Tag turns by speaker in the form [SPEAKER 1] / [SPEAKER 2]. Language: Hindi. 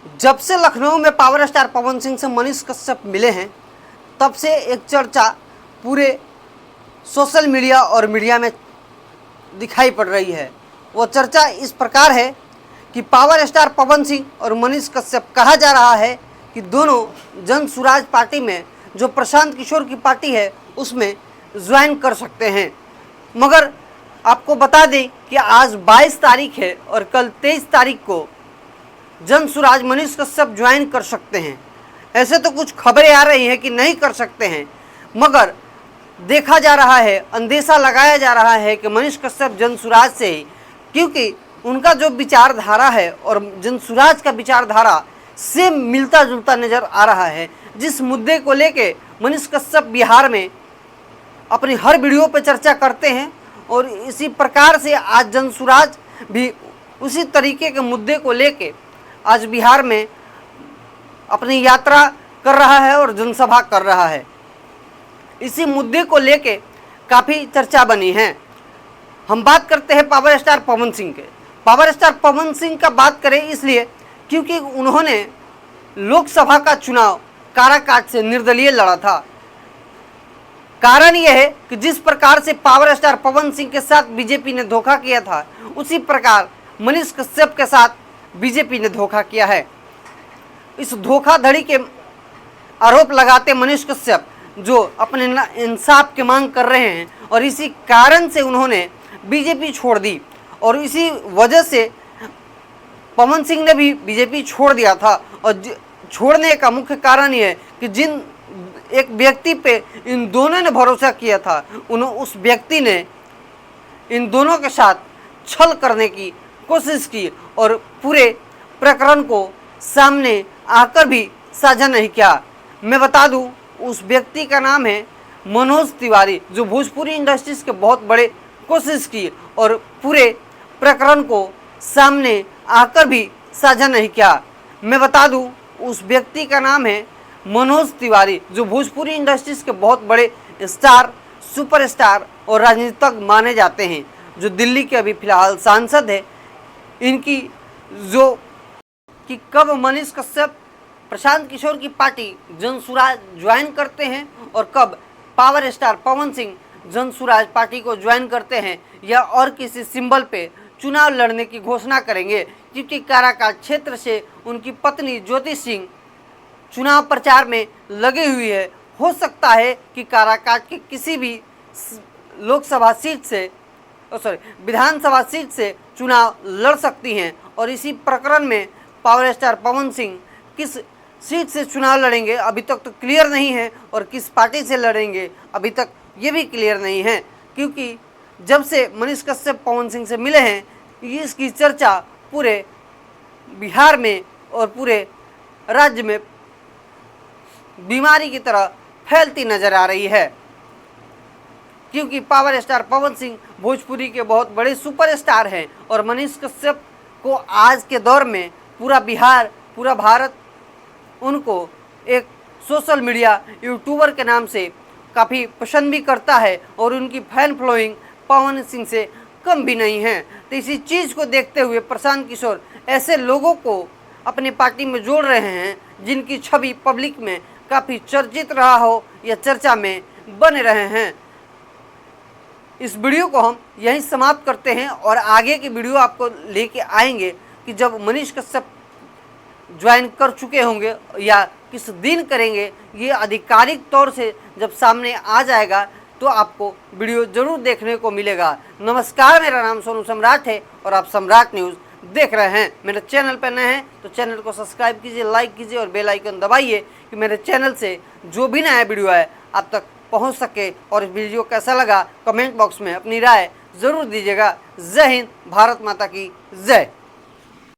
[SPEAKER 1] जब से लखनऊ में पावर स्टार पवन सिंह से मनीष कश्यप मिले हैं, तब से एक चर्चा पूरे सोशल मीडिया और मीडिया में दिखाई पड़ रही है। वो चर्चा इस प्रकार है कि पावर स्टार पवन सिंह और मनीष कश्यप, कहा जा रहा है कि दोनों जन सुराज पार्टी में, जो प्रशांत किशोर की पार्टी है, उसमें ज्वाइन कर सकते हैं। मगर आपको बता दें कि आज 22 तारीख है और कल 23 तारीख को जन सुराज मनीष कश्यप ज्वाइन कर सकते हैं। ऐसे तो कुछ खबरें आ रही हैं कि नहीं कर सकते हैं, मगर देखा जा रहा है, अंदेशा लगाया जा रहा है कि मनीष कश्यप जन सुराज से ही, क्योंकि उनका जो विचारधारा है और जन सुराज का विचारधारा से मिलता जुलता नज़र आ रहा है। जिस मुद्दे को लेके मनीष कश्यप बिहार में अपनी हर वीडियो पर चर्चा करते हैं, और इसी प्रकार से आज जन सुराज भी उसी तरीके के मुद्दे को लेके आज बिहार में अपनी यात्रा कर रहा है और जनसभा कर रहा है। इसी मुद्दे को लेके काफ़ी चर्चा बनी है। हम बात करते हैं पावर स्टार पवन सिंह के। पावर स्टार पवन सिंह का बात करें इसलिए क्योंकि उन्होंने लोकसभा का चुनाव काराकाट से निर्दलीय लड़ा था। कारण यह है कि जिस प्रकार से पावर स्टार पवन सिंह के साथ बीजेपी ने धोखा किया था, उसी प्रकार मनीष कश्यप के साथ बीजेपी ने धोखा किया है। इस धोखाधड़ी के आरोप लगाते मनीष कश्यप, जो अपने इंसाफ की मांग कर रहे हैं, और इसी कारण से उन्होंने बीजेपी छोड़ दी, और इसी वजह से पवन सिंह ने भी बीजेपी छोड़ दिया था। और छोड़ने का मुख्य कारण यह है कि जिन एक व्यक्ति पे इन दोनों ने भरोसा किया था, उस व्यक्ति ने इन दोनों के साथ छल करने की कोशिश की और पूरे प्रकरण को सामने आकर भी साझा नहीं किया। मैं बता दूं, उस व्यक्ति का नाम है मनोज तिवारी, जो भोजपुरी इंडस्ट्रीज के बहुत बड़े कोशिश की और पूरे प्रकरण को सामने आकर भी साझा नहीं किया। मैं बता दूं, उस व्यक्ति का नाम है मनोज तिवारी, जो भोजपुरी इंडस्ट्रीज के बहुत बड़े स्टार, सुपरस्टार और राजनीतिज्ञ माने जाते हैं, जो दिल्ली के अभी फिलहाल सांसद है। इनकी जो कि कब मनीष कश्यप प्रशांत किशोर की पार्टी जन सुराज ज्वाइन करते हैं और कब power star Pawan Singh Jan Suraaj party को ज्वाइन करते हैं, या और किसी सिंबल पे चुनाव लड़ने की घोषणा करेंगे, क्योंकि काराकाट क्षेत्र से उनकी पत्नी ज्योति सिंह चुनाव प्रचार में लगी हुई है। हो सकता है कि काराकाट के किसी भी लोकसभा सीट से, विधानसभा सीट से चुनाव लड़ सकती हैं, और इसी प्रकरण में पावर स्टार पवन सिंह किस सीट से चुनाव लड़ेंगे अभी तक तो क्लियर नहीं है, और किस पार्टी से लड़ेंगे अभी तक ये भी क्लियर नहीं है, क्योंकि जब से मनीष कश्यप पवन सिंह से मिले हैं, इसकी चर्चा पूरे बिहार में और पूरे राज्य में बीमारी की तरह फैलती नजर आ रही है। क्योंकि पावर स्टार पवन सिंह भोजपुरी के बहुत बड़े सुपरस्टार हैं, और मनीष कश्यप को आज के दौर में पूरा बिहार, पूरा भारत उनको एक सोशल मीडिया यूट्यूबर के नाम से काफ़ी पसंद भी करता है, और उनकी फैन फॉलोइंग पवन सिंह से कम भी नहीं है। तो इसी चीज़ को देखते हुए प्रशांत किशोर ऐसे लोगों को अपनी पार्टी में जोड़ रहे हैं, जिनकी छवि पब्लिक में काफ़ी चर्चित रहा हो या चर्चा में बने रहे हैं। इस वीडियो को हम यहीं समाप्त करते हैं, और आगे की वीडियो आपको लेके आएंगे कि जब मनीष कश्यप ज्वाइन कर चुके होंगे या किस दिन करेंगे, ये आधिकारिक तौर से जब सामने आ जाएगा तो आपको वीडियो जरूर देखने को मिलेगा। नमस्कार, मेरा नाम सोनू सम्राट है और आप सम्राट न्यूज़ देख रहे हैं। मेरे चैनल पर नए हैं तो चैनल को सब्सक्राइब कीजिए, लाइक कीजिए और बेल आइकन दबाइए कि मेरे चैनल से जो भी नया वीडियो है आप तक पहुंच सके। और इस वीडियो कैसा लगा कमेंट बॉक्स में अपनी राय ज़रूर दीजिएगा। जय हिंद, भारत माता की जय।